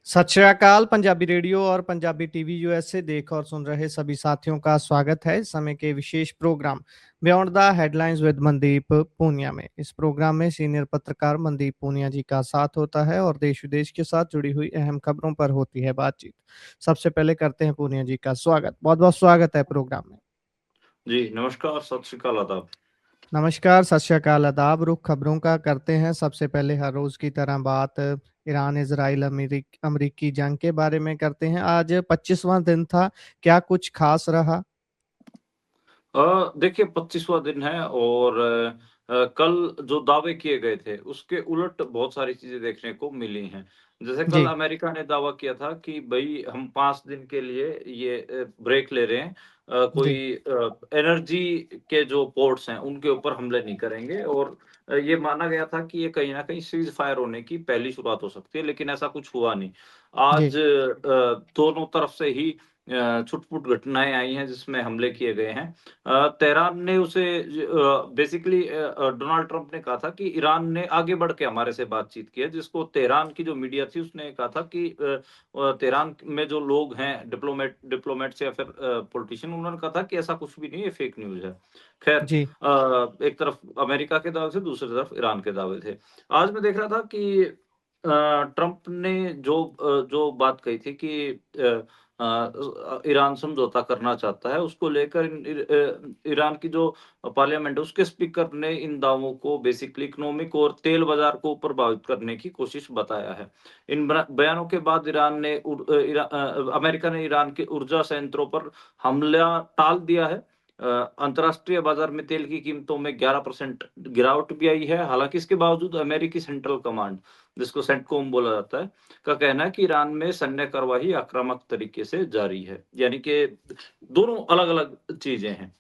सत श्री अकाल पंजाबी रेडियो और पंजाबी टीवी यूएसए देख और सुन रहे सभी साथियों का स्वागत है इस समय के विशेष programme beyond the headlines with Mandeep Punia में। इस प्रोग्राम में सीनियर पत्रकार मनदीप पूनिया जी का साथ होता है और देश विदेश के साथ जुड़ी हुई अहम खबरों पर होती है बातचीत। सबसे पहले करते हैं पूनिया जी का स्वागत। बहुत बहुत स्वागत है प्रोग्राम में। जी, नमस्कार, सत श्री अकाल, आदाब। नमस्कार, सत श्री अकाल, आदाब। रुख खबरों का करते हैं। सबसे पहले हर रोज की तरह बात ईरान इजराइल अमरीकी जंग के बारे में करते हैं। आज 25वां दिन था, क्या कुछ खास रहा? देखिए 25वां दिन है और कल जो दावे किए गए थे, उसके उलट बहुत सारी चीज़ें देखने को मिली हैं। जैसे कल जी, अमेरिका ने दावा किया था कि भई हम 5 दिन के लिए ये ब्रेक ले रहे हैं। जी, कोई एनर्जी के जो पोर्ट्स हैं, उनके ऊपर हमले नहीं करेंगे और ये माना गया था कि ये कहीं न कहीं सीज़ फायर होने की पहली शुरुआत हो सकती है, लेकिन ऐसा कुछ हुआ नहीं। जी, आज दोनों तरफ से ही छुट-पुट घटनाएँ आई हैं, जिसमें हमले किए गए हैं। तेहरान ने उसे बेसिकली डोनाल्ड ट्रंप ने कहा था कि ईरान ने आगे बढ़ के हमारे से बातचीत की है, जिसको तेहरान की जो मीडिया थी उसने कहा था कि तेहरान में जो लोग हैं डिप्लोमेट्स या फिर पॉलिटिशियन उन्होंने कहा था कि ऐसा कुछ भी नहीं है, फेक न्यूज़ है। ख़ैर जी, एक तरफ अमेरिका के दावे थे, दूसरी तरफ ईरान के दावे थे। आज मैं देख रहा था कि ट्रंप ने जो बात कही थी कि ईरान समझौता करना चाहता है, उसको लेकर ईरान की जो पार्लियामेंट है, उसके स्पीकर ने इन दावों को बेसिकली इकोनॉमिक और तेल बाज़ार को प्रभावित करने की कोशिश बताया है। इन बयानों के बाद अमेरिका ने ईरान के ऊर्जा संयंत्रों पर हमला टाल दिया है। अंतर्राष्ट्रीय बाज़ार में तेल की कीमतों में 11% गिरावट भी आई है। हालाँकि इसके बावजूद अमेरिकी सेंट्रल कमांड, जिसको सेंटकॉम बोला जाता है, का कहना है कि ईरान में सैन्य कार्यवाही आक्रामक तरीके से जारी है। यानी कि दोनों अलग-अलग चीज़ें हैं।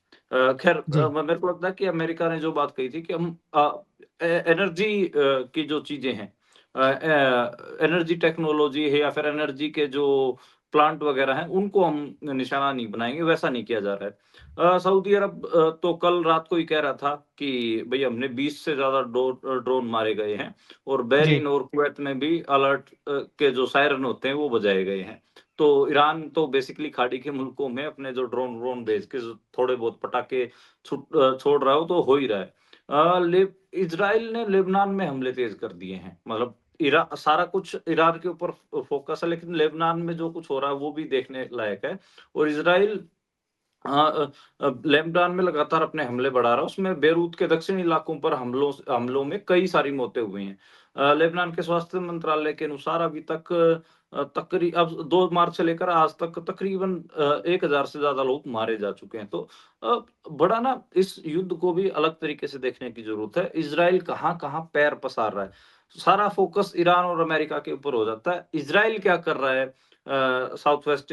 ख़ैर जी, मेरे को लगता है कि अमेरिका ने जो बात कही थी कि हम एनर्जी की जो चीज़ें हैं, एनर्जी टेक्नोलॉजी है या फिर एनर्जी के जो प्लांट वग़ैरह हैं, उनको हम निशाना नहीं बनाएँगे, वैसा नहीं किया जा रहा है। सऊदी अरब तो कल रात को ही कह रहा था कि भई हमने 20 से ज़्यादा ड्रोन मारे गए हैं और जी, बहरीन और कुवैत में भी अलर्ट के जो सायरन होते हैं वो बजाए गए हैं। तो ईरान तो बेसिकली खाड़ी के मुल्कों में अपने जो ड्रोन व्रोन भेज के थोड़े बहुत पटाखे छोड़ रहा है, वो तो हो ही रहा है। अ, ले इज़राइल ने लेबनान में हमले तेज़ कर दिए हैं। मतलब सारा कुछ ईरान के ऊपर फ़ोकस है, लेकिन लेबनान में जो कुछ हो रहा है वो भी देखने लायक है और इज़राइल लेबनान में लगातार अपने हमले बढ़ा रहा है, उसमें बेरूत के दक्षिणी इलाकों पर हमलों में कई सारी मौतें हुई हैं। लेबनान के स्वास्थ्य मंत्रालय के अनुसार अभी तक अब 2 मार्च से लेकर आज तक तकरीबन 1000 से ज़्यादा लोग मारे जा चुके हैं। तो अ, बड़ा ना इस युद्ध को भी अलग तरीके से देखने की ज़रूरत है। इज़राइल कहाँ-कहाँ पैर पसार रहा है। सारा फ़ोकस ईरान और अमेरिका के ऊपर हो जाता है। इज़राइल क्या कर रहा है साउथ वेस्ट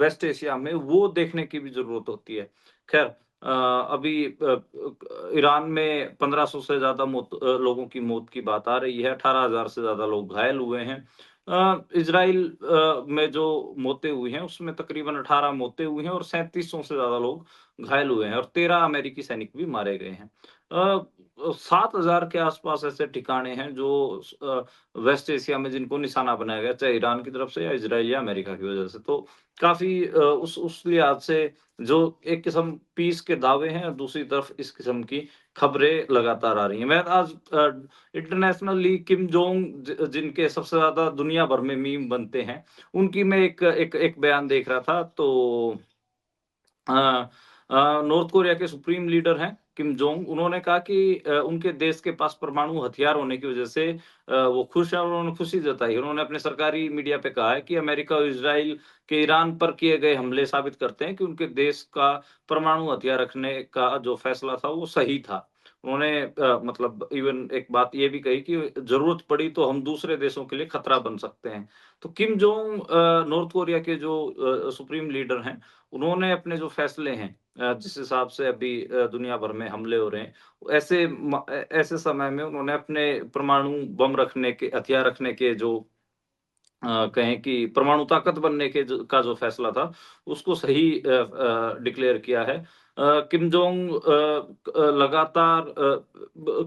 वेस्ट एशिया में, वो देखने की भी ज़रूरत होती है। ख़ैर अभी ईरान में 1500 से ज़्यादा लोगों की मौत की बात आ रही है, 18,000 से ज़्यादा लोग घायल हुए हैं। इज़राइल में जो मौतें हुई हैं, उसमें तकरीबन 18 मौतें हुई हैं और 3700 से ज़्यादा लोग घायल हुए हैं और 13 अमेरिकी सैनिक भी मारे गए हैं। 7,000 के आस-पास ऐसे ठिकाने हैं जो वेस्ट एशिया में जिनको निशाना बनाया गया, चाहे ईरान की तरफ से या इज़राइल या अमेरिका की वजह से। तो काफ़ी उस लिहाज से जो एक किस्म पीस के दावे हैं और दूसरी तरफ इस किस्म की खबरें लगातार आ रही हैं। मैं आज इंटरनेशनली किम जोंग जिनके सबसे ज़्यादा दुनिया भर में मीम बनते हैं, उनकी मैं एक बयान देख रहा था तो अ नॉर्थ कोरिया के सुप्रीम लीडर हैं किम जोंग, उन्होंने कहा कि उनके देश के पास परमाणु हथियार होने की वजह से वो खुश हैं और उन्होंने खुशी जताई। उन्होंने अपने सरकारी मीडिया पे कहा है कि अमेरिका और इज़राइल के ईरान पर किए गए हमले साबित करते हैं कि उनके देश का परमाणु हथियार रखने का जो फैसला था, वो सही था। उन्होंने मतलब इवन एक बात ये भी कही कि ज़रूरत पड़ी तो हम दूसरे देशों के लिए खतरा बन सकते हैं। तो किम जोंग नॉर्थ कोरिया के जो सुप्रीम लीडर हैं, उन्होंने अपने जो फैसले हैं जिस हिसाब से अभी दुनिया भर में हमले हो रहे हैं, ऐसे समय में उन्होंने अपने परमाणु बम रखने के हथियार रखने के जो कहें कि परमाणु ताकत बनने के जो फैसला था, उसको सही डिक्लेयर किया है। किम जोंग लगातार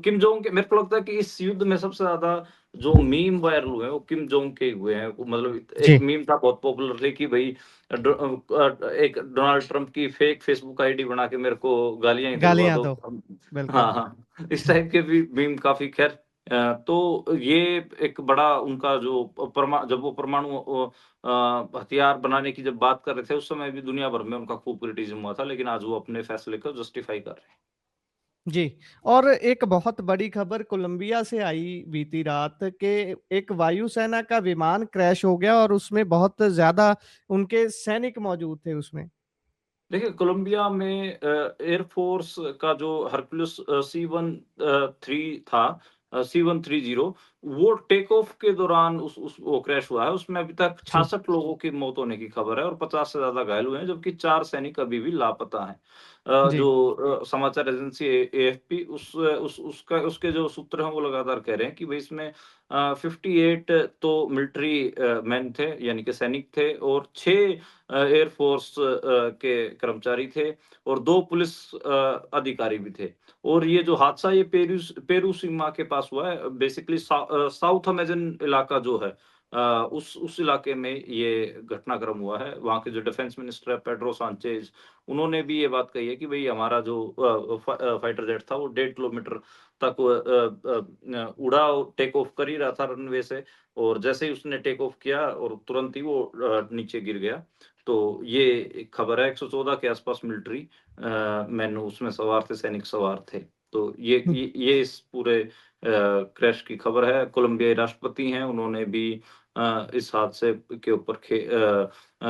किम जोंग के मेरे को लगता है कि इस युद्ध में सबसे ज़्यादा जो मीम वायरल हुए हैं वो किम जोंग के हुए हैं। मतलब जी, एक मीम था बहुत पॉपुलर थे कि भाई एक डोनाल्ड ट्रंप की फेक फेसबुक आईडी बना के मेरे को गालियां ही दिलवा गालियाँ दो। दो, बिल्कुल। हाँ हाँ, इस टाइप के भी मीम काफी। खैर, तो ये एक बड़ा उनका जो जब वो परमाणु हथियार बनाने की जब बात कर रहे थे, उस समय भी दुनिया भर में उनका खूब क्रिटिसिज्म हुआ था, लेकिन आज वो अपने फैसले को जस्टिफाई कर रहे हैं। जी, और एक बहुत बड़ी खबर कोलंबिया से आई बीती रात के, एक वायुसेना का विमान क्रैश हो गया और उसमें बहुत ज़्यादा उनके सैनिक मौजूद थे उसमें। देखिए, कोलंबिया में एयरफ़ोर्स का जो हरक्युलिस C-130 था, C-130, वो टेक ऑफ के दौरान उस वो क्रैश हुआ है। उसमें अभी तक जी, 66 लोगों की मौत होने की खबर है और 50 से ज़्यादा घायल हुए हैं, जबकि 4 सैनिक अभी भी लापता हैं। जी। जो समाचार एजेंसी एएफपी उसका उसके जो सूत्र हैं, वो लगातार कह रहे हैं कि भई इसमें 58 तो मिलिट्री मैन थे, यानी कि सैनिक थे, और 6 एयरफ़ोर्स के कर्मचारी थे, और 2 पुलिस अधिकारी भी थे। और ये जो हादसा ये पेरू सीमा के पास हुआ है। बेसिकली साउथ अमेज़न इलाका जो है, उस इलाके में ये घटनाक्रम हुआ है। वहाँ के जो डिफेंस मिनिस्टर है पेड्रो सांचेज़, उन्होंने भी ये बात कही है कि भई हमारा जो फाइटर जेट था वो 1.5 किलोमीटर तक उड़ा, टेक ऑफ कर ही रहा था रनवे से, और जैसे ही उसने टेक ऑफ किया और तुरंत ही वो नीचे गिर गया। तो ये एक खबर है। 114 के आसपास मिलिट्री मैन उसमें सवार थे, सैनिक सवार थे। तो हुँ, ये इस पूरे क्रैश की खबर है। कोलंबियाई राष्ट्रपति हैं, उन्होंने भी इस हादसे के ऊपर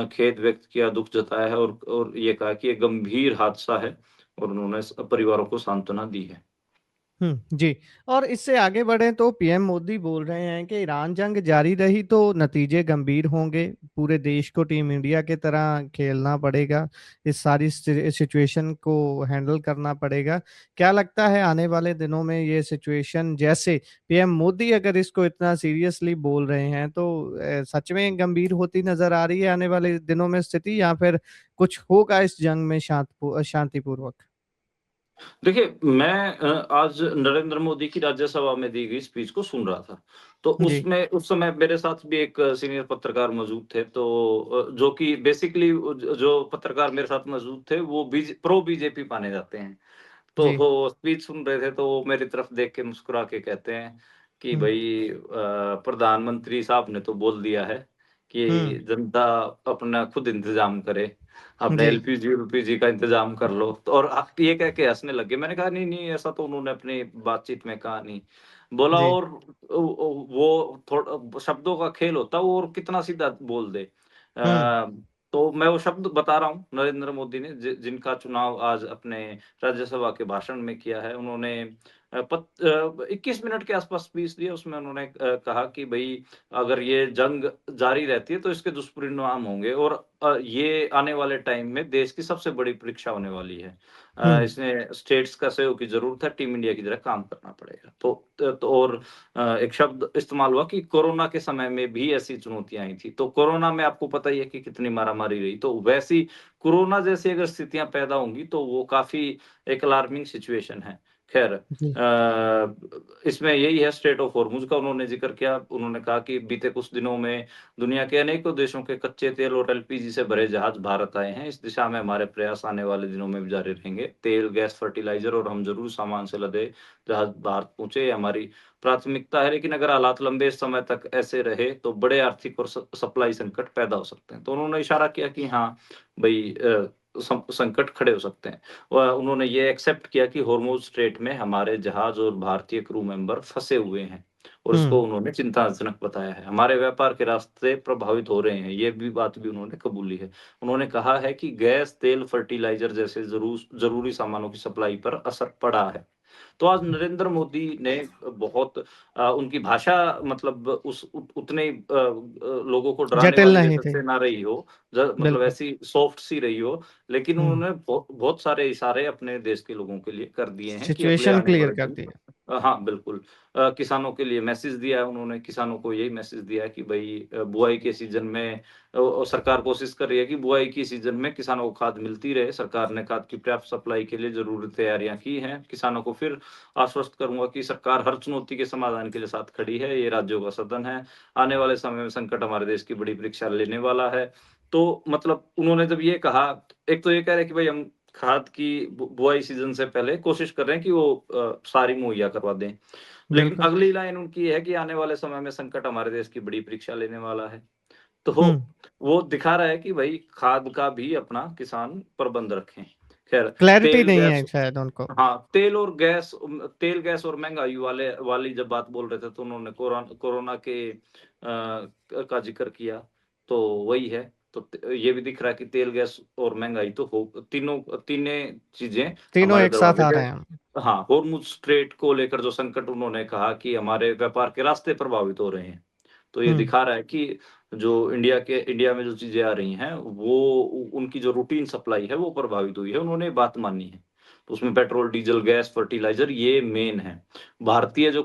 खेद व्यक्त किया, दुःख जताया है, और ये कहा कि ये गंभीर हादसा है, और उन्होंने परिवारों को सांत्वना दी है। जी। और इससे आगे बढ़ें तो पीएम मोदी बोल रहे हैं कि ईरान जंग जारी रही तो नतीजे गंभीर होंगे। पूरे देश को टीम इंडिया की तरह खेलना पड़ेगा। इस सारी सिचुएशन को हैंडल करना पड़ेगा। क्या लगता है आने वाले दिनों में ये सिचुएशन, जैसे पीएम मोदी अगर इसको इतना सीरियसली बोल रहे हैं तो सच में गंभीर होती नज़र आ रही है आने वाले दिनों में स्थिति, या फिर कुछ होगा इस जंग में शांतिपूर्वक? देखिए, मैं आज नरेंद्र मोदी की राज्यसभा में दी गई स्पीच को सुन रहा था। तो जी, उसमें उस समय मेरे साथ भी एक सीनियर पत्रकार मौजूद थे। तो जो कि बेसिकली जो पत्रकार मेरे साथ मौजूद थे, वो प्रो बीजेपी माने जाते हैं। तो जी। वो स्पीच सुन रहे थे, तो वो मेरी तरफ देख के मुस्कुरा के कहते हैं कि हुँ, भई प्रधानमंत्री साहब ने तो बोल दिया है हुँ। कि जनता अपना खुद इंतज़ाम करे, अपने जी। एलपीजी-वेलपीजी का इंतज़ाम कर लो। तो और आप ये कह के हँसने लगे। मैंने कहा नहीं, नहीं, ऐसा तो उन्होंने अपनी बातचीत में कहा नहीं। बोला, जी। और वो थोड़ा शब्दों का खेल होता है, वो और कितना सीधा बोल दे। हुँ, तो मैं वो शब्द बता रहा हूँ, नरेंद्र मोदी ने जिनका चुनाव आज अपने राज्यसभा के भाषण में किया है। उन्होंने 21 मिनट के आसपास स्पीच दी है। उसमें उन्होंने कहा कि भई अगर ये जंग जारी रहती है तो इसके दुष्परिणाम होंगे, और ये आने वाले टाइम में देश की सबसे बड़ी परीक्षा होने वाली है। हुँ। इसमें स्टेट्स का सहयोग की ज़रूरत है, टीम इंडिया की तरह काम करना पड़ेगा। तो और एक शब्द इस्तेमाल हुआ कि कोरोना के समय में भी ऐसी चुनौतियाँ आई थी। तो कोरोना में आपको पता ही है कि कितनी मारामारी रही। तो वैसी कोरोना जैसी अगर स्थितियाँ पैदा होंगी तो वो काफ़ी एक अलार्मिंग सिचुएशन है। ख़ैर, जी। इसमें यही है, स्ट्रेट ऑफ हॉर्मुज़ का उन्होंने ज़िक्र किया। उन्होंने कहा कि बीते कुछ दिनों में दुनिया के अनेकों देशों के कच्चे तेल और एलपीजी से भरे जहाज़ भारत आए हैं। इस दिशा में हमारे प्रयास आने वाले दिनों में भी जारी रहेंगे। तेल, गैस, फर्टिलाइज़र और हम ज़रूरी सामान से लदे जहाज़ भारत पहुँचे, ये हमारी प्राथमिकता है। लेकिन अगर हालात लंबे समय तक ऐसे रहे तो बड़े आर्थिक और सप्लाई संकट पैदा हो सकते हैं। तो उन्होंने इशारा किया कि हाँ, भई संकट खड़े हो सकते हैं। उन्होंने ये एक्सेप्ट किया कि हॉर्मुज़ स्ट्रेट में हमारे जहाज़ और भारतीय क्रू मेंबर फँसे हुए हैं, और हुँ, इसको उन्होंने चिंताजनक बताया है। हमारे व्यापार के रास्ते प्रभावित हो रहे हैं, ये भी बात भी उन्होंने कबूली है। उन्होंने कहा है कि गैस, तेल, फर्टिलाइज़र जैसे ज़रूरी सामानों की सप्लाई पर असर पड़ा है। तो आज नरेंद्र मोदी ने बहुत उनकी भाषा, मतलब उस उतने लोगों को डराने जटिल वाली नहीं जैसे थे। से ना रही हो, मतलब बिल्कुल। ऐसी सॉफ्ट सी रही हो, लेकिन हुँ, उन्होंने बहुत सारे इशारे अपने देश के लोगों के लिए कर दिए हैं कि अगले सिचुएशन आने क्लियर वाले कर दिन दी है। हाँ, बिल्कुल। किसानों के लिए मैसेज दिया है उन्होंने, किसानों को यही मैसेज दिया है कि भई बुआई के सीज़न में सरकार कोशिश कर रही है कि बुआई की सीज़न में किसानों को खाद मिलती रहे। सरकार ने खाद की पर्याप्त सप्लाई के लिए ज़रूरी तैयारियाँ की हैं। किसानों को फिर आश्वस्त करूँगा कि सरकार हर चुनौती के समाधान के लिए साथ खड़ी है, ये राज्यों का सदन है। आने वाले समय में संकट हमारे देश की बड़ी परीक्षा लेने वाला है। तो मतलब उन्होंने जब ये कहा, एक तो ये कह रहे हैं कि भई हम खाद की बुआई सीज़न से पहले कोशिश कर रहे हैं कि वो सारी मुहैया करवा दें। लेकिन बिल्कुल। अगली लाइन उनकी ये है कि आने वाले समय में संकट हमारे देश की बड़ी परीक्षा लेने वाला है। तो हुँ, वो दिखा रहा है कि भई खाद का भी अपना किसान प्रबंध रखें। ख़ैर क्लैरिटी तेल, नहीं गैस, है शायद उनको। हाँ, तेल, गैस और महँगाई वाली जब बात बोल रहे थे तो उन्होंने कोरोना के का ज़िक्र किया, तो वही है। तो ये भी दिख रहा है कि तेल, गैस और महँगाई तो तीनें चीज़ें तीनों हमारे एक साथ दरवाज़े आ पे। रहे हैं। हाँ, हॉर्मुज़ स्ट्रेट को लेकर जो संकट उन्होंने कहा कि हमारे व्यापार के रास्ते प्रभावित हो रहे हैं। तो ये हुँ, दिखा रहा है कि जो इंडिया में जो चीज़ें आ रही हैं, वो उनकी जो रूटीन सप्लाई है, वो प्रभावित हुई है। उन्होंने बात मानी है। तो उसमें पेट्रोल, डीज़ल, गैस, फर्टिलाइज़र ये मेन है। भारतीय जो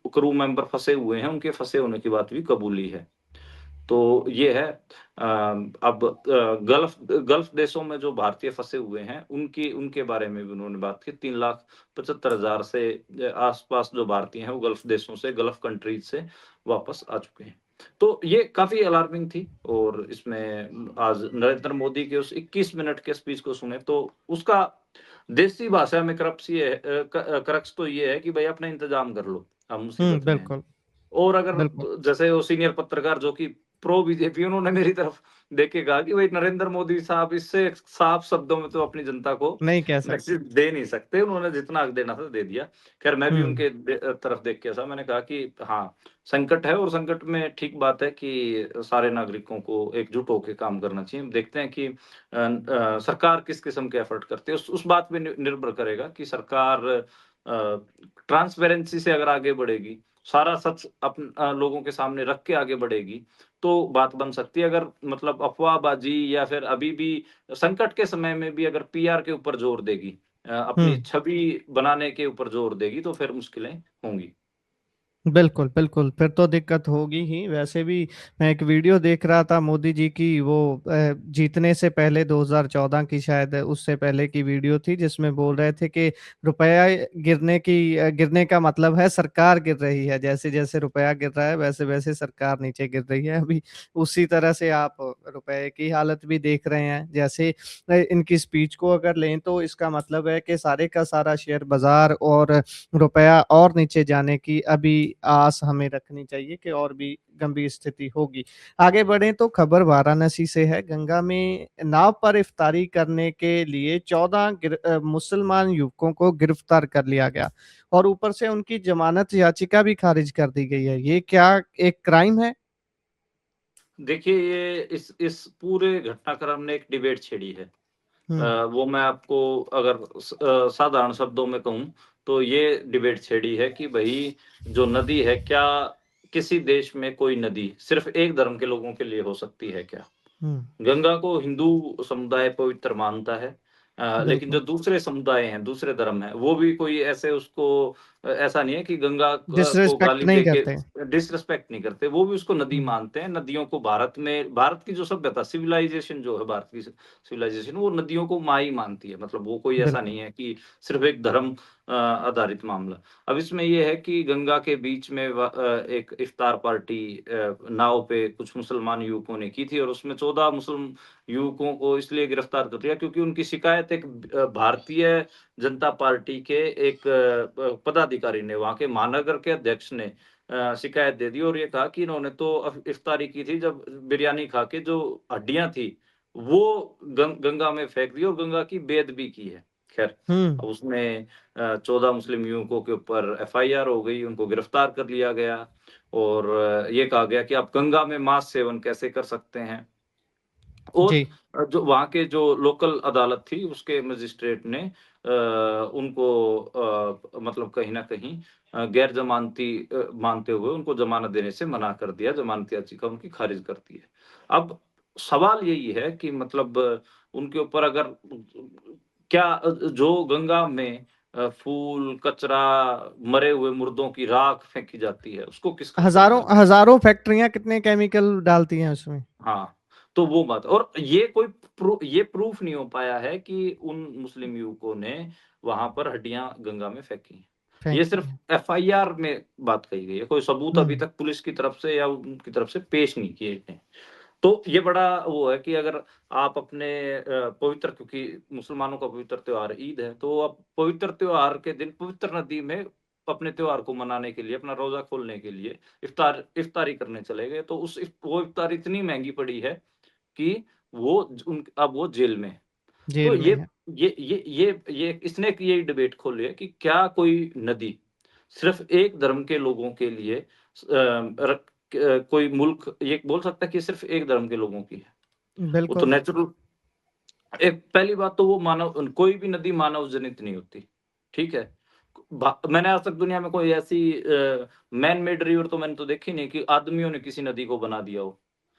क्रू मेंबर फँसे हुए हैं, उनके फँसे होने की बात भी कबूली है। तो ये है। अब गल्फ़ देशों में जो भारतीय फँसे हुए हैं, उनके बारे में भी उन्होंने बात की। 3,75,000 से आस-पास जो भारतीय हैं, वो गल्फ़ देशों से, गल्फ़ कंट्रीज़ से वापस आ चुके हैं। तो ये काफ़ी अलार्मिंग थी और इसमें आज नरेंद्र मोदी के उस 21 मिनट के स्पीच को सुने तो उसका देसी भाषा में क्रक्स तो ये है कि भई अपना इंतज़ाम कर लो, हम हुँ, मुसीबत में हैं। बिल्कुल, और अगर बिल्कुल। जैसे वो सीनियर पत्रकार जो कि प्रो बीजेपी, उन्होंने मेरी तरफ देख के कहा कि भाई नरेंद्र मोदी साहब इससे साफ शब्दों में तो अपनी जनता को नहीं कह सकते। मैसेज दे नहीं सकते। उन्होंने जितना हक देना था दे दिया। खैर मैं भी हुँ, उनके तरफ देख के ऐसा मैंने कहा कि हाँ, संकट है और संकट में ठीक बात है कि सारे नागरिकों को एकजुट होके काम करना चाहिए। देखते हैं कि सरकार किस किस्म के एफर्ट करती है। उस बात पे निर्भर करेगा कि सरकार ट्रांसपेरेंसी से अगर आगे बढ़ेगी, सारा सच लोगों के सामने रख के आगे बढ़ेगी, तो बात बन सकती है। अगर मतलब अफ़वाहबाज़ी या फिर अभी भी संकट के समय में भी अगर पीआर के ऊपर ज़ोर देगी, हुँ। अपनी छवि बनाने के ऊपर ज़ोर देगी, तो फिर मुश्किलें होंगी। बिल्कुल, बिल्कुल, फिर तो दिक्कत होगी ही। वैसे भी मैं एक वीडियो देख रहा था मोदी जी की, वो जीतने से पहले 2014 की, शायद उससे पहले की वीडियो थी, जिसमें बोल रहे थे कि रुपया गिरने का मतलब है सरकार गिर रही है। जैसे-जैसे रुपया गिर रहा है, वैसे-वैसे सरकार नीचे गिर रही है। अभी उसी तरह से आप रुपए की हालत भी देख रहे हैं। जैसे इनकी स्पीच को अगर लें तो इसका मतलब है कि सारे का सारा शेयर बाज़ार और रुपया और नीचे जाने की अभी आस हमें रखनी चाहिए कि और भी गंभीर स्थिति होगी। आगे बढ़ें तो खबर वाराणसी से है। गंगा में नाव पर इफ्तारी करने के लिए 14 मुसलमान युवकों को गिरफ्तार कर लिया गया और ऊपर से उनकी जमानत याचिका भी खारिज कर दी गई है। ये क्या एक क्राइम है? देखिए, ये इस पूरे घटनाक्रम ने एक डिबेट छेड़ी है। हुँ, वो मैं आपको अगर साधारण शब्दों में कहूँ, तो ये डिबेट छेड़ी है कि भई जो नदी है, क्या किसी देश में कोई नदी सिर्फ़ एक धर्म के लोगों के लिए हो सकती है क्या? हुँ, गंगा को हिंदू समुदाय पवित्र मानता है। लेकिन जो बिल्कुल। दूसरे समुदाय हैं, दूसरे धर्म हैं, वो भी कोई ऐसे उसको ऐसा नहीं है कि गंगा को डिसरिस्पेक्ट गाली नहीं देके करते। डिसरिस्पेक्ट नहीं करते। वो भी उसको नदी हुँ, मानते हैं। नदियों को भारत की जो सभ्यता, सिविलाइज़ेशन जो है भारत की सिविलाइज़ेशन, वो नदियों को माँ ही मानती है। मतलब वो कोई ऐसा बिल्कुल। नहीं है कि सिर्फ़ एक धर्म आधारित मामला। अब इसमें ये है कि गंगा के बीच में एक इफ्तार पार्टी नाव पे कुछ मुसलमान युवकों ने की थी और उसमें 14 मुस्लिम युवकों को इसलिए गिरफ्तार कर लिया क्योंकि उनकी शिकायत एक भारतीय जनता पार्टी के एक पदाधिकारी ने, वहाँ के महानगर के अध्यक्ष ने शिकायत दे दी और ये कहा कि इन्होंने तो इफ्तारी की थी जब बिरयानी खा के जो हड्डियाँ थी, वो गंगा में फेंक दी और गंगा की बेअदबी की है। ख़ैर, हुँ, अब उसमें 14 मुस्लिम युवकों के ऊपर एफआईआर हो गई, उनको गिरफ्तार कर लिया गया और ये कहा गया कि आप गंगा में मांस सेवन कैसे कर सकते हैं? और जी। जो वहाँ के जो लोकल अदालत थी, उसके मजिस्ट्रेट ने उनको मतलब कहीं न कहीं गैर ज़मानती मानते हुए उनको ज़मानत देने से मना कर दिया, ज़मानत याचिका उनकी खारिज कर दी है। अब सवाल यही है कि मतलब उनके ऊपर अगर क्या जो गंगा में फूल, कचरा, मरे हुए मुर्दों की राख फेंकी जाती है, उसको किस कंट्री में हजारों रखा? हजारों फैक्ट्रियां कितने केमिकल डालती हैं उसमें। हाँ, तो वो बात और ये कोई ये प्रूफ नहीं हो पाया है कि उन मुस्लिम युवकों ने वहाँ पर हड्डियाँ गंगा में फेंकी हैं। ये फेंकी सिर्फ़ हैं। एफआईआर में बात कही गई है, कोई सबूत अभी हम्म। तक पुलिस की तरफ से या उनकी तरफ से पेश नहीं किए गए। तो ये बड़ा वो है कि अगर आप अपने पवित्र क्योंकि मुसलमानों का पवित्र त्योहार ईद है, तो आप पवित्र त्योहार के दिन पवित्र नदी में अपने त्योहार को मनाने के लिए, अपना रोज़ा खोलने के लिए इफ्तारी करने चले गए, तो वो इफ्तार इतनी महँगी पड़ी है कि अब वो जेल में है। तो जेल में है। ये इसने यही डिबेट खोली है कि क्या कोई नदी सिर्फ़ एक धर्म के लोगों के लिए कोई मुल्क ये बोल सकता है कि सिर्फ़ एक धर्म के लोगों की है? वो तो बिल्कुल। नेचुरल एक पहली बात तो वो कोई भी नदी मानव जनित नहीं होती, ठीक है? मैंने आज तक दुनिया में कोई ऐसी मैन मेड रिवर तो मैंने तो देखी नहीं कि आदमियों ने किसी नदी को बना दिया हो।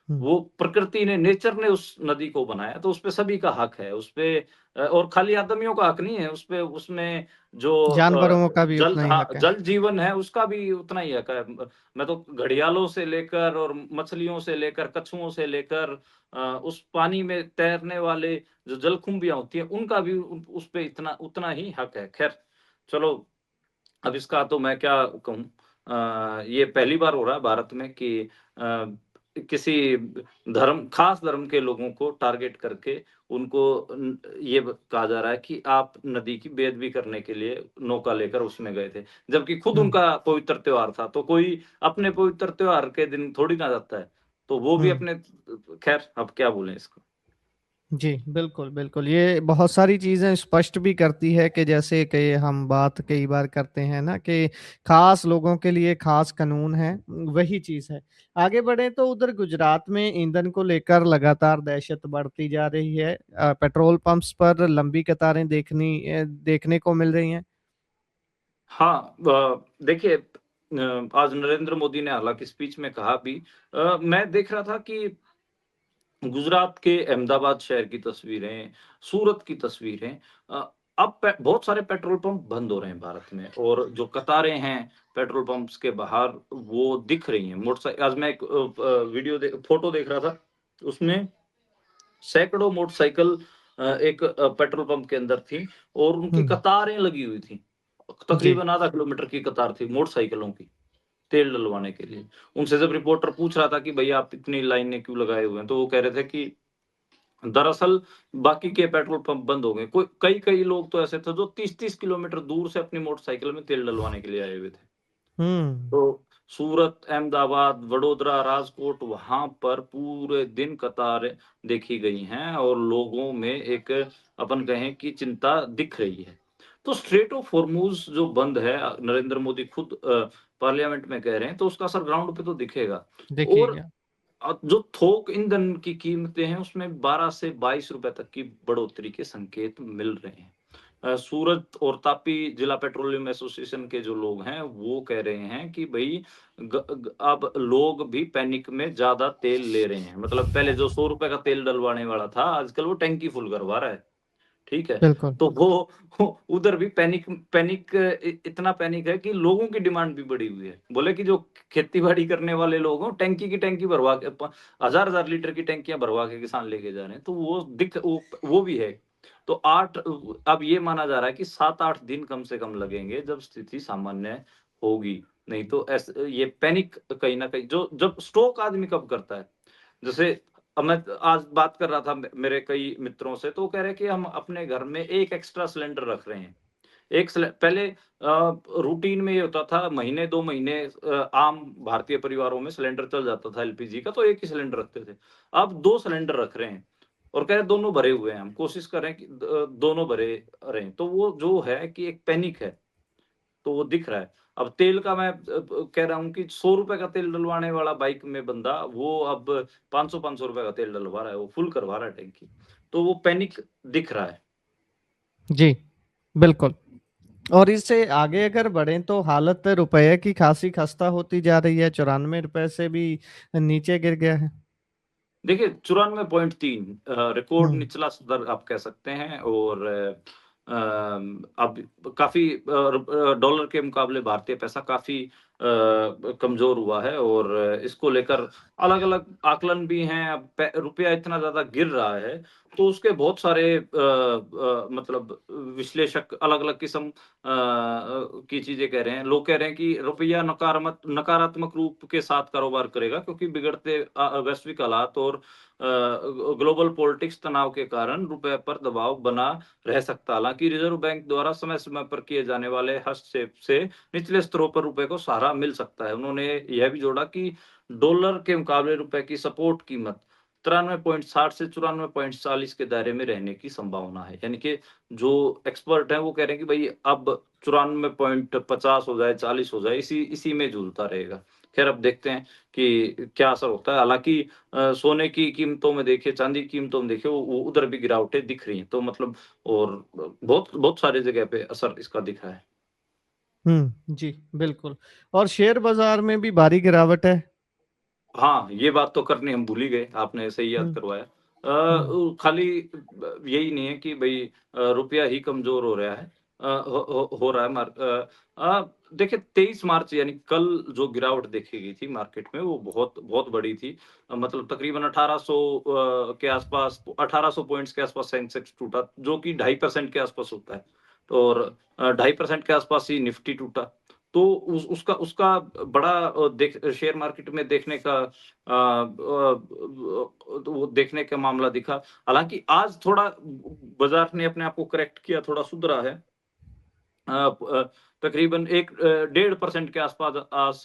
हम्म। वो प्रकृति ने नेचर ने उस नदी को बनाया, तो उसपे सभी का हक है। उसपे और खाली आदमियों का हक नहीं है, उसपे उसमें जो जानवरों का भी उतना ही हक है। जल जीवन है, उसका भी उतना ही हक है। मैं तो घड़ियालों से लेकर और मछलियों से लेकर, कछुओं से लेकर उस पानी में तैरने वाले जो जलकुंभियाँ होती हैं, उनका भी उसपे इतना उतना ही हक है। ख़ैर, चलो अब इसका तो मैं क्या कहूँ ये पहली बार हो रहा है भारत में कि किसी खास धर्म के लोगों को टारगेट करके उनको ये कहा जा रहा है कि आप नदी की बेअदबी करने के लिए नौका लेकर उसमें गए थे। जबकि खुद हम्म। उनका पवित्र त्योहार था, तो कोई अपने पवित्र त्योहार के दिन थोड़ी ना जाता है। तो वो भी हम्म। अपने खैर अब क्या बोलें इसको। जी बिल्कुल बिल्कुल, ये बहुत सारी चीजें स्पष्ट भी करती है कि जैसे कि हम बात कई बार करते हैं ना कि खास लोगों के लिए खास कानून है, वही चीज है। आगे बढ़े तो उधर गुजरात में ईंधन को लेकर लगातार दहशत बढ़ती जा रही है। पेट्रोल पंप्स पर लंबी कतारें देखने को मिल रही हैं। हाँ, देखिए आज नरेंद्र मोदी ने हालाँकि स्पीच में कहा भी मैं देख रहा था कि गुजरात के अहमदाबाद शहर की तस्वीरें, सूरत की तस्वीरें अब बहुत सारे पेट्रोल पंप बंद हो रहे हैं भारत में और जो कतारें हैं पेट्रोल पंप्स के बाहर वो दिख रही हैं। आज मैं एक फ़ोटो देख रहा था, उसमें सैकड़ों मोटरसाइकिल एक पेट्रोल पंप के अंदर थी और उनकी हम्म। कतारें लगी हुई थी। जी। तकरीबन आधा किलोमीटर की कतार थी मोटरसाइकिलों की, तेल डलवाने के लिए। उनसे जब रिपोर्टर पूछ रहा था कि भैया आप इतनी लाइनें क्यों लगाए हुए हैं? तो वो कह रहे थे कि दरअसल बाकी के पेट्रोल पंप बंद हो गए। कोई कई-कई लोग तो ऐसे थे जो 30-30 किलोमीटर दूर से अपनी मोटरसाइकिल में तेल डलवाने के लिए आए हुए थे। हम्म। तो सूरत, अहमदाबाद, वडोदरा, राजकोट वहाँ पर पूरे दिन कतारें देखी गई हैं और लोगों में एक अपन कहें कि चिंता दिख रही है। तो स्ट्रेट ऑफ हॉर्मुज़ जो बंद है नरेंद्र मोदी खुद पार्लियामेंट में कह रहे हैं, तो उसका असर ग्राउंड पे तो दिखेगा। और देखिएगा। जो थोक ईंधन की कीमतें हैं, उसमें 12 से ₹22 तक की बढ़ोतरी के संकेत मिल रहे हैं। सूरत और तापी जिला पेट्रोलियम एसोसिएशन के जो लोग हैं, वो कह रहे हैं कि भई ग ग अब लोग भी पैनिक में ज़्यादा तेल ले रहे हैं। मतलब पहले जो ₹100 का तेल डलवाने वाला था, आजकल वो टैंकी फुल करवा रहा है। ठीक है? बिल्कुल। तो वो उधर भी पैनिक पैनिक इतना पैनिक है कि लोगों की डिमांड भी बढ़ी हुई है। बोले कि जो खेती-बाड़ी करने वाले लोग हों, टैंकी की टैंकी भरवा के हज़ार-हज़ार लीटर की टैंकियाँ भरवा के किसान लेके जा रहे हैं। तो वो भी है। तो अब ये माना जा रहा है कि 7-8 दिन कम से कम लगेंगे जब स्थिति सामान्य होगी। नहीं तो ये पैनिक कहीं न कहीं जो जब स्टॉक आदमी कब करता है? जैसे अब मैं आज बात कर रहा था मेरे कई मित्रों से, तो वो कह रहे हैं कि हम अपने घर में 1 एक्स्ट्रा सिलेंडर रख रहे हैं। एक सिले पहले रूटीन में ये होता था महीने 2 महीने आम भारतीय परिवारों में सिलेंडर चल जाता था एलपीजी का, तो 1 ही सिलेंडर रखते थे। अब 2 सिलेंडर रख रहे हैं और कह रहे हैं दोनों भरे हुए हैं हम, कोशिश कर रहे हैं कि दोनों भरे रहें। तो वो जो है कि एक पैनिक है। तो वो दिख रहा है। अब तेल का मैं कह रहा हूँ कि ₹100 का तेल डलवाने वाला बाइक में बंदा वो अब 500-500 का तेल डलवा रहा है, वो फुल करवा रहा है टैंकी। तो वो पैनिक दिख रहा है। जी बिल्कुल। और इससे आगे अगर बढ़ें तो हालत रुपये की खासी खस्ता होती जा रही है, 94 रुपए से भी नीचे गिर गया है। देखिए 94.3 रिकॉर्ड हम्म। निचला दर आप कह सकते हैं और अब काफ़ी डॉलर के मुकाबले भारतीय पैसा काफ़ी कमज़ोर हुआ है और इसको लेकर अलग-अलग आकलन भी हैं। अब पै रुपया इतना ज़्यादा गिर रहा है, तो उसके बहुत सारे मतलब विश्लेषक अलग-अलग किस्म की चीज़ें कह रहे हैं। लोग कह रहे हैं कि रुपया नकारात्मक रूप के साथ कारोबार करेगा क्योंकि बिगड़ते वैश्विक हालात और ग्लोबल पॉलिटिक्स तनाव के कारण रुपए पर दबाव बना रह सकता है। हालाँकि रिज़र्व बैंक द्वारा समय-समय पर किए जाने वाले हस्तक्षेप से निचले स्तरों पर रुपए को सहारा मिल सकता है। उन्होंने यह भी जोड़ा कि डॉलर के मुकाबले रुपए की सपोर्ट कीमत 93.60 से 94.40 के दायरे में रहने की संभावना है। यानी कि जो एक्सपर्ट हैं वो कह रहे हैं कि भई अब 94.50 हो जाए, 40 हो जाए, इसी इसी में झूलता रहेगा। ख़ैर अब देखते हैं कि क्या असर होता है। हालाँकि सोने की कीमतों में देखिए, चाँदी की कीमतों में देखिए वो उधर भी गिरावटें दिख रही हैं। तो मतलब और बहुत बहुत सारी जगह पे असर इसका दिख रहा है। जी, बिल्कुल। और शेयर बाज़ार में भी भारी गिरावट है। हाँ, ये बात तो करनी हम भूल ही गए, आपने सही याद हुँ, करवाया। हुँ, खाली यही नहीं है कि भई रुपया ही कमज़ोर हो रहा है। हो रहा है देखिए 23 मार्च यानी कल जो गिरावट देखी गई थी मार्केट में वो बहुत बहुत बड़ी थी। मतलब तकरीबन 1800 के आसपास 1800 पॉइंट्स के आसपास सेंसेक्स टूटा, जो कि 2.5% के आसपास होता है। तो और 2.5% के आसपास ही निफ्टी टूटा। तो उसका उसका बड़ा शेयर मार्केट में देखने का तो वो देखने का मामला दिखा। हालाँकि आज थोड़ा बाज़ार ने अपने आप को करेक्ट किया, थोड़ा सुधरा है। तकरीबन 1.5% के आसपास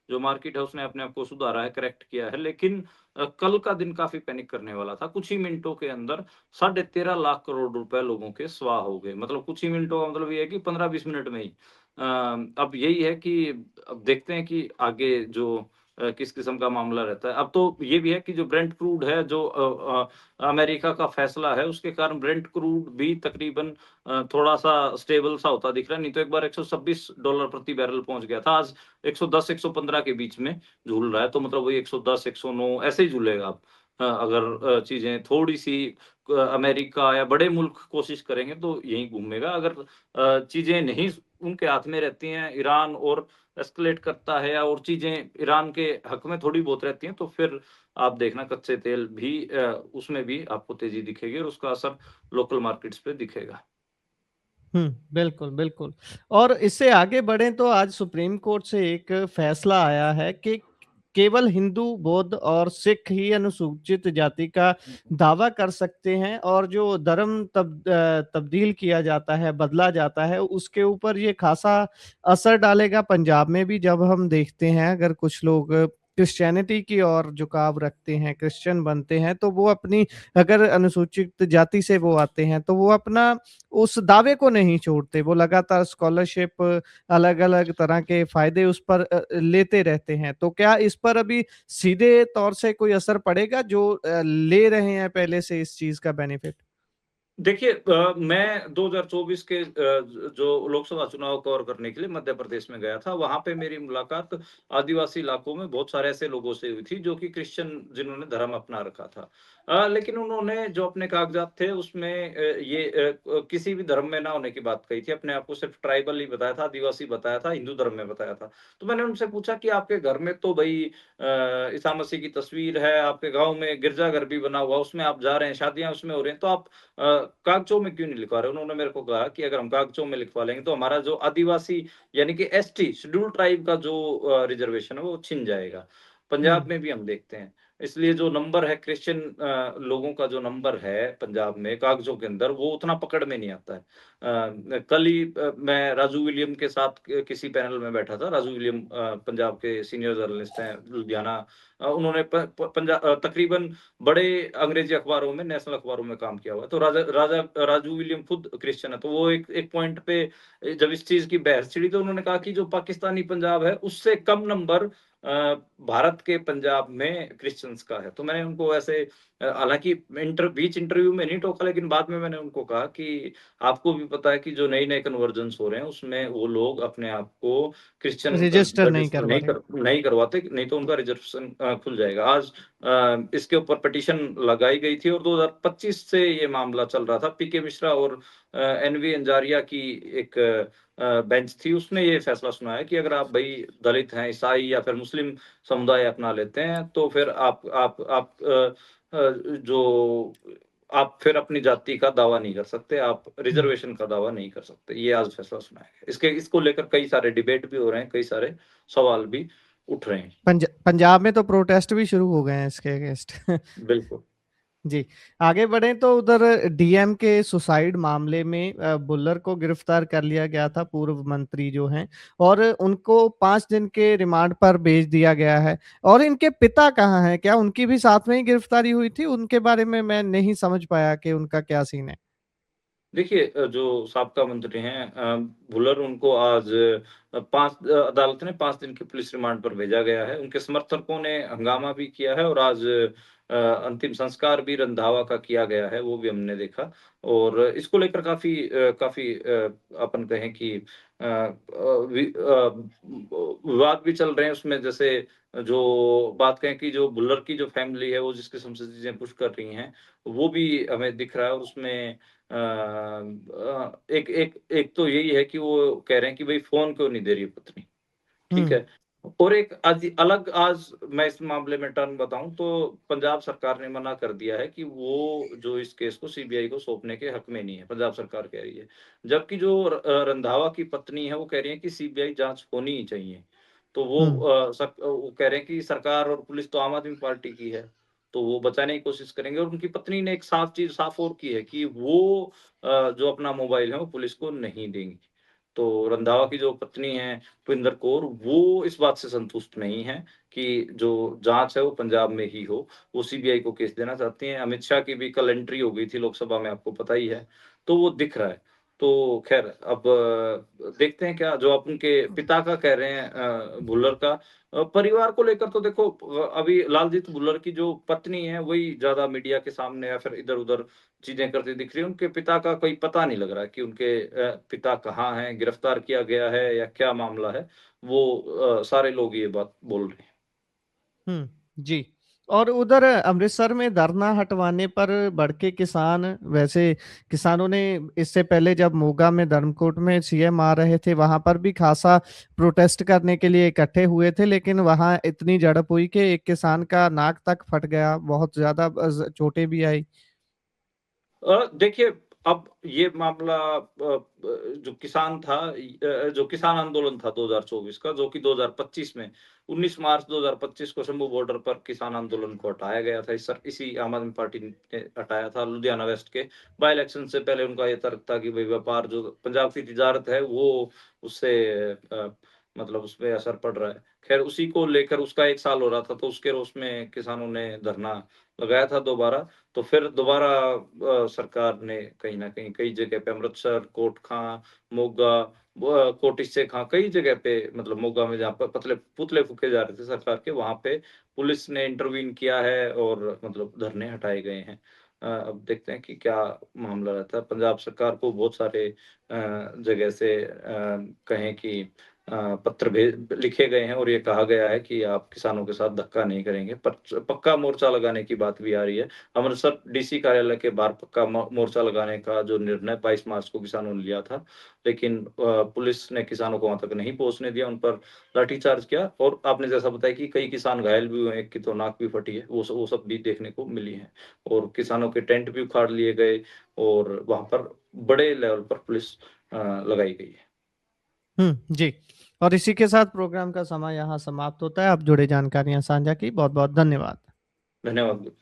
जो मार्केट है उसने अपने आप को सुधारा है, करेक्ट किया है। लेकिन कल का दिन काफ़ी पैनिक करने वाला था। कुछ ही मिनटों के अंदर साढ़े 13 लाख करोड़ रुपए लोगों के स्वाह हो गए। मतलब कुछ ही मिनटों का मतलब ये है कि 15-20 मिनट में ही। अब यही है कि अब देखते हैं कि आगे जो किस किस्म का मामला रहता है। अब तो ये भी है कि जो ब्रेंट क्रूड है, जो अमेरिका का फैसला है, उसके कारण ब्रेंट क्रूड भी तकरीबन थोड़ा-सा स्टेबल सा होता दिख रहा है, नहीं तो एक बार $126 प्रति बैरल पहुँच गया था। आज 110-115 के बीच में झूल रहा है, तो मतलब वही 110, 109 ऐसे ही झूलेगा अब। अगर चीज़ें थोड़ी-सी अमेरिका या बड़े मुल्क कोशिश करेंगे तो यहीं घूमेगा। अगर चीज़ें नहीं उनके हाथ में रहती हैं, ईरान और एस्केलेट करता है और चीज़ें ईरान के हक में थोड़ी बहुत रहती हैं, तो फिर आप देखना कच्चे तेल भी उसमें भी आपको तेज़ी दिखेगी और उसका असर लोकल मार्केट्स पे दिखेगा। बिल्कुल, बिल्कुल। और इससे आगे बढ़ें तो आज सुप्रीम कोर्ट से एक फैसला आया है कि केवल हिंदू, बौद्ध और सिख ही अनुसूचित जाति का दावा कर सकते हैं और जो धर्म तब्दील किया जाता है, बदला जाता है, उसके ऊपर ये ख़ासा असर डालेगा। पंजाब में भी जब हम देखते हैं अगर कुछ लोग क्रिश्चियनिटी की ओर झुकाव रखते हैं, क्रिश्चियन बनते हैं, तो वो अपनी अगर अनुसूचित जाति से वो आते हैं, तो वो अपना उस दावे को नहीं छोड़ते, वो लगातार स्कॉलरशिप अलग-अलग तरह के फ़ायदे उस पर लेते रहते हैं। तो क्या इस पर अभी सीधे तौर से कोई असर पड़ेगा जो ले रहे हैं पहले से इस चीज़ का बेनिफिट? देखिए मैं 2024 के जो लोकसभा चुनाव कवर करने के लिए मध्य प्रदेश में गया था, वहाँ पे मेरी मुलाकात आदिवासी इलाकों में बहुत सारे ऐसे लोगों से हुई थी, जो कि क्रिश्चियन जिन्होंने धर्म अपना रखा था। लेकिन उन्होंने जो अपने कागज़ात थे उसमें किसी भी धर्म में ना होने की बात कही थी, अपने आप को सिर्फ़ ट्राइबल ही बताया था, आदिवासी बताया था, हिंदू धर्म में बताया था। तो मैंने उनसे पूछा कि आपके घर में तो भई ईसा मसीह की तस्वीर है, आपके गाँव में गिरजाघर भी बना हुआ, उसमें आप जा रहे हैं, शादियाँ उसमें हो रही हैं, तो आप कागज़ों में क्यों नहीं लिखवा रहे? उन्होंने मेरे को कहा कि अगर हम कागज़ों में लिखवा लेंगे तो हमारा जो आदिवासी यानी कि एसटी शेड्यूल्ड ट्राइब का जो रिज़र्वेशन है वो छिन जाएगा। हुँ, पंजाब में भी हम देखते हैं। इसलिए जो नंबर है क्रिश्चियन लोगों का जो नंबर है पंजाब में कागज़ों के अंदर वो उतना पकड़ में नहीं आता है। कल ही मैं राजू विलियम के साथ किसी पैनल में बैठा था। राजू विलियम पंजाब के सीनियर जर्नलिस्ट हैं लुधियाना। उन्होंने तकरीबन बड़े अंग्रेजी अखबारों में, नेशनल अखबारों में काम किया हुआ है। तो राजू विलियम खुद क्रिश्चियन है, तो वो एक एक पॉइंट पे जब इस चीज़ की बहस छिड़ी तो उन्होंने कहा कि जो पाकिस्तानी पंजाब है, उससे कम नंबर भारत के पंजाब में क्रिश्चियंस का है। तो मैंने उनको ऐसे हालाँकि बीच इंटरव्यू में नहीं टोका, लेकिन बाद में मैंने उनको कहा कि आपको भी पता है कि जो नए-नए कन्वर्जन्स हो रहे हैं, उसमें वो लोग अपने आप को क्रिश्चियन रजिस्टर नहीं रजिस्टर करवा रहे। नहीं करवाते, नहीं तो उनका रिज़र्वेशन खुल जाएगा। आज इसके ऊपर पिटीशन लगाई गई थी और 2025 से ये मामला चल रहा था। पीके मिश्रा और एनवी अंजारिया की एक बेंच थी, उसने ये फैसला सुनाया कि अगर आप भई दलित हैं, ईसाई या फिर मुस्लिम समुदाय अपना लेते हैं, तो फिर आप जो आप फिर अपनी जाति का दावा नहीं कर सकते, आप हुँ। रिज़र्वेशन का दावा नहीं कर सकते। ये आज फैसला सुनाया गया। इसको लेकर कई सारे डिबेट भी हो रहे हैं, कई सारे सवाल भी उठ रहे हैं। पंजाब में तो प्रोटेस्ट भी शुरू हो गए हैं इसके अगेंस्ट। बिल्कुल। जी, आगे बढ़ें तो उधर डीएम के सुसाइड मामले में भुल्लर को गिरफ्तार कर लिया गया था, पूर्व मंत्री जो हैं, और उनको 5 दिन के रिमांड पर भेज दिया गया है। और इनके पिता कहाँ हैं? क्या उनकी भी साथ में ही गिरफ्तारी हुई थी? उनके बारे में मैं नहीं समझ पाया कि उनका क्या सीन है? देखिए जो साबका मंत्री हैं भुल्लर, उनको आज 5 अदालत ने 5 दिन के पुलिस रिमांड पर भेजा गया है। उनके समर्थकों ने हंगामा भी किया है और आज अंतिम संस्कार भी रंधावा का किया गया है, वो भी हमने देखा। और इसको लेकर काफ़ी अपन कहें कि विवाद भी चल रहे हैं उसमें। जैसे जो बात कहें कि जो भुल्लर की जो फैमिली है, वो जिस किस्म से चीज़ें पुश कर रही हैं, वो भी हमें दिख रहा है। और उसमें एक एक एक तो यही है कि वो कह रहे हैं कि भई फ़ोन क्यों नहीं दे रही है पत्नी, ठीक हुँ, है? और एक अलग आज मैं इस मामले में टर्न बताऊँ तो पंजाब सरकार ने मना कर दिया है कि वो जो इस केस को सीबीआई को सौंपने के हक में नहीं है, पंजाब सरकार कह रही है। जबकि जो रंधावा की पत्नी है, वो कह रही है कि सीबीआई जाँच होनी ही चाहिए। तो हुँ, वो कह रहे हैं कि सरकार और पुलिस तो आम आदमी पार्टी की है, तो वो बचाने की कोशिश करेंगे। और उनकी पत्नी ने एक साफ चीज़ साफ और की है कि वो जो अपना मोबाइल है, वो पुलिस को नहीं देंगी। तो रंधावा की जो पत्नी हैं भूपिंदर कौर, वो इस बात से संतुष्ट नहीं हैं कि जो जाँच है वो पंजाब में ही हो, वो सीबीआई को केस देना चाहती हैं। अमित शाह की भी कल एंट्री हो गई थी लोकसभा में, आपको पता ही है, तो वो दिख रहा है। तो ख़ैर अब देखते हैं क्या जो आप उनके पिता का कह रहे हैं भुल्लर का परिवार को लेकर तो देखो अभी लालजीत भुल्लर की जो पत्नी है, वही ज़्यादा मीडिया के सामने या फिर इधर-उधर चीज़ें करती दिख रही है। उनके पिता का कोई पता नहीं लग रहा है कि उनके पिता कहाँ हैं, गिरफ्तार किया गया है या क्या मामला है। वो सारे लोग ये बात बोल रहे हैं। हुँ, जी। और उधर अमृतसर में धरना हटवाने पर भड़के किसान, वैसे किसानों ने इससे पहले जब मोगा में धर्मकोट में सीएम आ रहे थे, वहाँ पर भी खासा प्रोटेस्ट करने के लिए इकट्ठे हुए थे, लेकिन वहाँ इतनी झड़प हुई कि एक किसान का नाक तक फट गया, बहुत ज़्यादा चोटें भी आई। देखिए अब ये मामला जो किसान था जो किसान आंदोलन था 2024 का, जो कि 2025 में 19 मार्च 2025 को शंभू बॉर्डर पर किसान आंदोलन को हटाया गया था। इसी आम आदमी पार्टी ने हटाया था लुधियाना वेस्ट के बाय इलेक्शन से पहले। उनका ये तर्क था कि भई व्यापार जो पंजाब की तिजारत है वो उससे मतलब उसपे असर पड़ रहा है। ख़ैर उसी को लेकर उसका 1 साल हो रहा था, तो उसके रोष में किसानों ने धरना लगाया था दोबारा। तो फिर दोबारा सरकार ने कहीं न कहीं कई जगह पे अमृतसर, कोटखां, मोगा, कोटी से खां कई जगह पे मतलब मोगा में जहाँ पर पुतले फूँके जा रहे थे सरकार के, वहाँ पे पुलिस ने इंटरवीन किया है और मतलब धरने हटाए गए हैं। अब देखते हैं कि क्या मामला रहता है। पंजाब सरकार को बहुत सारे जगह से कहें कि पत्र लिखे गए हैं और ये कहा गया है कि आप किसानों के साथ धक्का नहीं करेंगे। पक्का मोर्चा लगाने की बात भी आ रही है। अमृतसर डीसी कार्यालय के बाहर पक्का मोर्चा लगाने का जो निर्णय 22 मार्च को किसानों ने लिया था, लेकिन पुलिस ने किसानों को वहाँ तक नहीं पहुँचने दिया, उन पर लाठीचार्ज किया और आपने जैसा बताया कि कई किसान घायल भी हुए हैं, एक की तो नाक भी फटी है, वो सब भी देखने को मिली है। और किसानों के टेंट भी उखाड़ लिए गए और वहाँ पर बड़े लेवल पर पुलिस लगाई गई है। हुँ, जी। और इसी के साथ प्रोग्राम का समय यहाँ समाप्त होता है। आप जुड़े जानकारियाँ साझा की, बहुत-बहुत धन्यवाद। धन्यवाद।